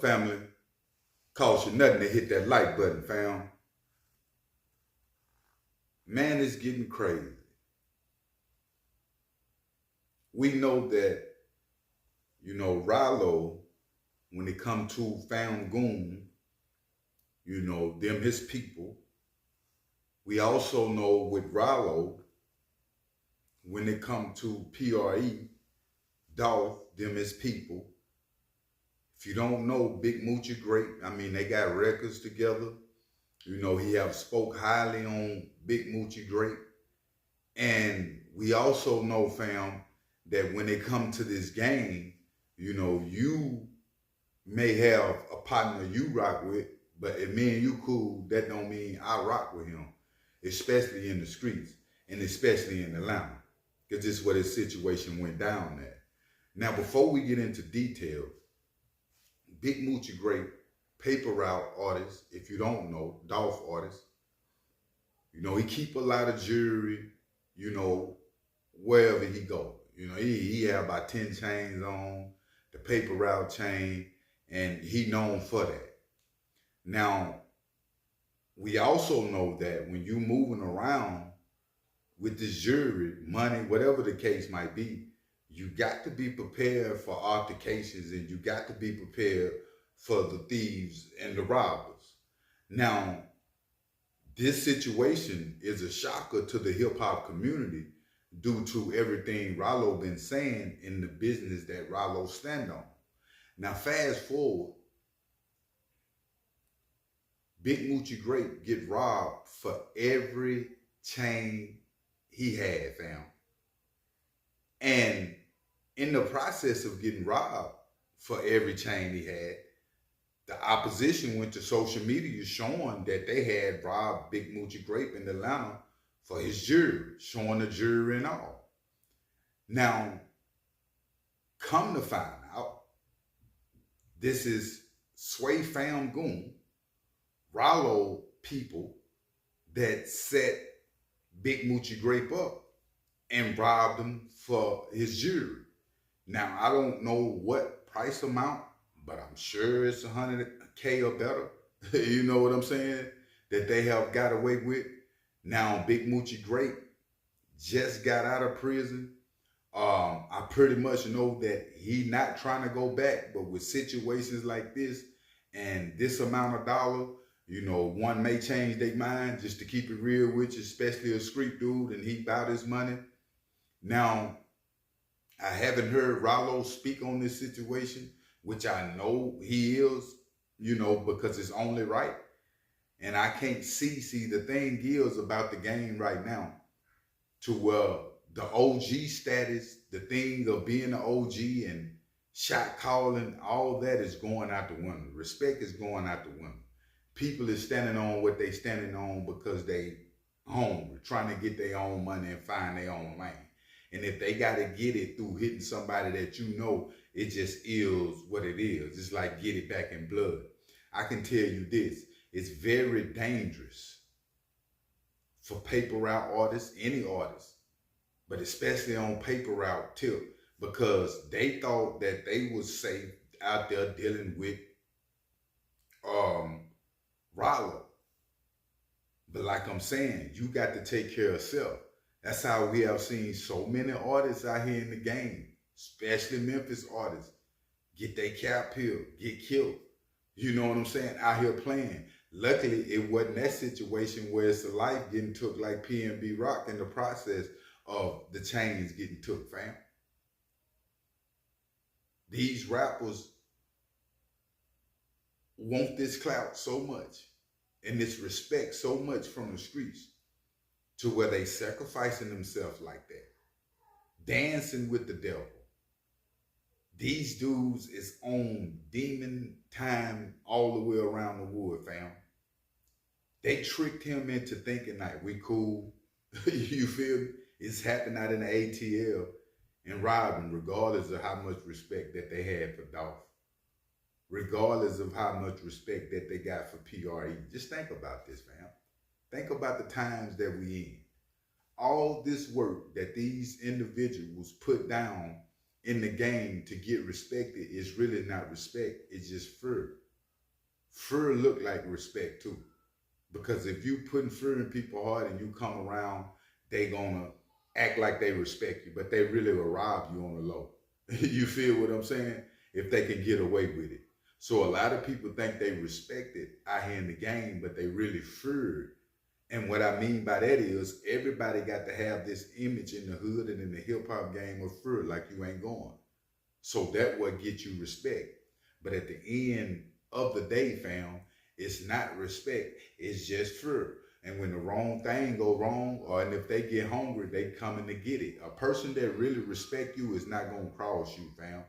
family? Cost you nothing to hit that like button, fam. Man, it's getting crazy. We know that, Ralo, when it come to Famgoon, them his people. We also know with Ralo, when it come to PRE, Dolph, them his people. If you don't know Bigmoochiegrape, I mean, they got records together. He have spoke highly on Bigmoochiegrape. And we also know, fam, that when it come to this game, you may have a partner you rock with, but if me and you cool, that don't mean I rock with him, especially in the streets and especially in Atlanta, because this is where this situation went down at. Now, before we get into details, Bigmoochiegrape, paper route artist, if you don't know, Dolph artist, he keep a lot of jewelry, wherever he go. He have about 10 chains on, the paper route chain, and he known for that. Now, we also know that when you moving around with this jewelry, money, whatever the case might be, you got to be prepared for altercations and you got to be prepared for the thieves and the robbers. Now, this situation is a shocker to the hip hop community due to everything Ralo been saying in the business that Ralo stand on. Now, fast forward, Bigmoochiegrape get robbed for every chain he had, fam. And in the process of getting robbed for every chain he had, the opposition went to social media showing that they had robbed Bigmoochiegrape in Atlanta for his jewelry, showing the jewelry and all. Now, come to find out, this is Sway Famgoon, Ralo people that set Bigmoochiegrape up and robbed him for his jewelry. Now, I don't know what price amount, but I'm sure it's 100K or better. You know what I'm saying? That they have got away with. Now, Bigmoochiegrape just got out of prison. I pretty much know that he not trying to go back, but with situations like this and this amount of dollar, one may change their mind, just to keep it real with you, especially a street dude, and he bout his money. Now, I haven't heard Ralo speak on this situation, which I know he is, because it's only right. And I can't see the thing is about the game right now, to where the OG status, the thing of being an OG and shot calling, all that is going out the window. Respect is going out the window. People is standing on what they standing on because they hungry, trying to get their own money and find their own lane. And if they got to get it through hitting somebody that it just is what it is. It's like get it back in blood. I can tell you this, it's very dangerous for paper route artists, any artist, but especially on paper route tip, because they thought that they was safe out there dealing with Ralo. But like I'm saying, you got to take care of self. That's how we have seen so many artists out here in the game, especially Memphis artists, get their cap peeled, get killed. You know what I'm saying? Out here playing. Luckily, it wasn't that situation where it's a life getting took like PNB Rock in the process of the chains getting took, fam. These rappers want this clout so much and this respect so much from the streets to where they sacrificing themselves like that, dancing with the devil. These dudes is on demon time all the way around the wood, fam. They tricked him into thinking like, we cool. You feel me? It's happening out in the ATL and robbing, regardless of how much respect that they had for Dolph. Regardless of how much respect that they got for PRE. Just think about this, fam. Think about the times that we in. All this work that these individuals put down in the game to get respected is really not respect. It's just fear. Fear look like respect too. Because if you putting fear in people's heart and you come around, they gonna act like they respect you, but they really will rob you on the low. You feel what I'm saying? If they can get away with it. So a lot of people think they respect it out here in the game, but they really fear it. And what I mean by that is everybody got to have this image in the hood and in the hip hop game of fear, like you ain't going. So that what gets you respect. But at the end of the day, fam, it's not respect. It's just fear. And when the wrong thing go wrong, or and if they get hungry, they coming to get it. A person that really respect you is not gonna cross you, fam.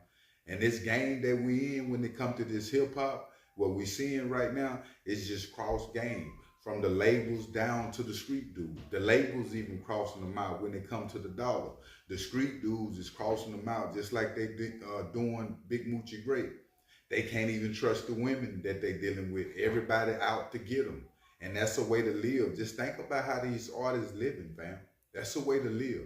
And this game that we in when it come to this hip hop, what we seeing right now is just cross game. From the labels down to the street dudes. The labels even crossing them out when it come to the dollar. The street dudes is crossing them out just like they doing Bigmoochiegrape. They can't even trust the women that they dealing with. Everybody out to get them. And that's a way to live. Just think about how these artists living, fam. That's a way to live.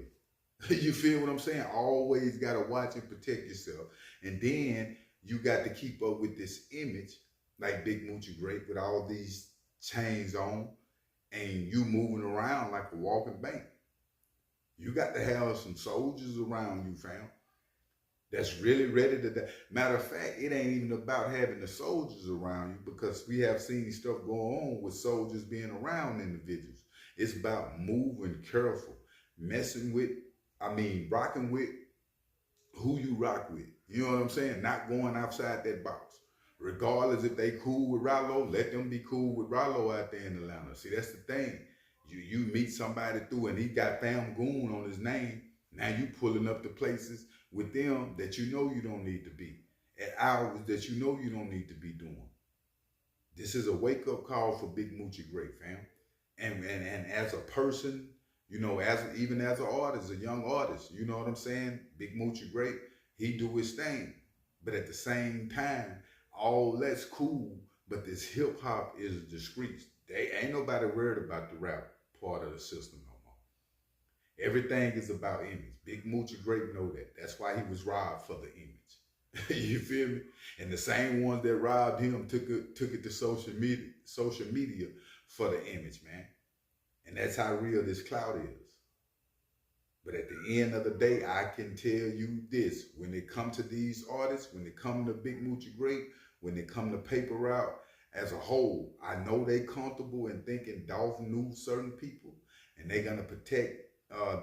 You feel what I'm saying? Always got to watch and protect yourself. And then you got to keep up with this image like Bigmoochiegrape with all these chains on and you moving around like a walking bank. You got to have some soldiers around you, fam. That's really ready to die. Matter of fact, it ain't even about having the soldiers around you because we have seen stuff go on with soldiers being around individuals. It's about moving careful, rocking with who you rock with. You know what I'm saying? Not going outside that box. Regardless if they cool with Ralo, let them be cool with Ralo out there in Atlanta. See, that's the thing. You meet somebody through and he got Famgoon on his name. Now you pulling up to places with them that you know you don't need to be. At hours that you know you don't need to be doing. This is a wake-up call for Bigmoochiegrape, fam. And as a person, you know, even as an artist, a young artist, you know what I'm saying? Bigmoochiegrape, he do his thing. But at the same time, all that's cool, but this hip hop is discreet. They ain't nobody worried about the rap part of the system no more. Everything is about image. Bigmoochiegrape know that. That's why he was robbed for the image. You feel me? And the same ones that robbed him took it to social media for the image, man. And that's how real this Clout is. But at the end of the day, I can tell you this. When it comes to these artists, when it comes to Bigmoochiegrape, when it comes to Paper Route as a whole, I know they comfortable in thinking Dolph knew certain people and they're going to protect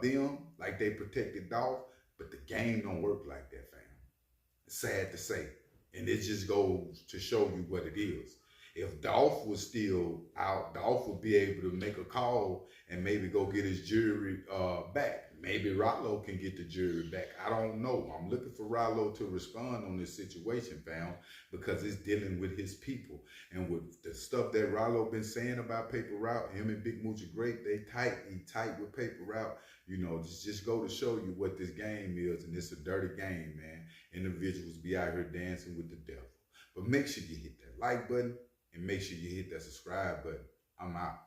them like they protected Dolph, but the game don't work like that, fam. It's sad to say. And it just goes to show you what it is. If Dolph was still out, Dolph would be able to make a call and maybe go get his jury back. Maybe Ralo can get the jury back. I don't know. I'm looking for Ralo to respond on this situation, fam, because it's dealing with his people. And with the stuff that Ralo been saying about Paper Route, him and Bigmoochiegrape, they tight. He tight with Paper Route. You know, just go to show you what this game is. And it's a dirty game, man. Individuals be out here dancing with the devil. But make sure you hit that like button and make sure you hit that subscribe button. I'm out.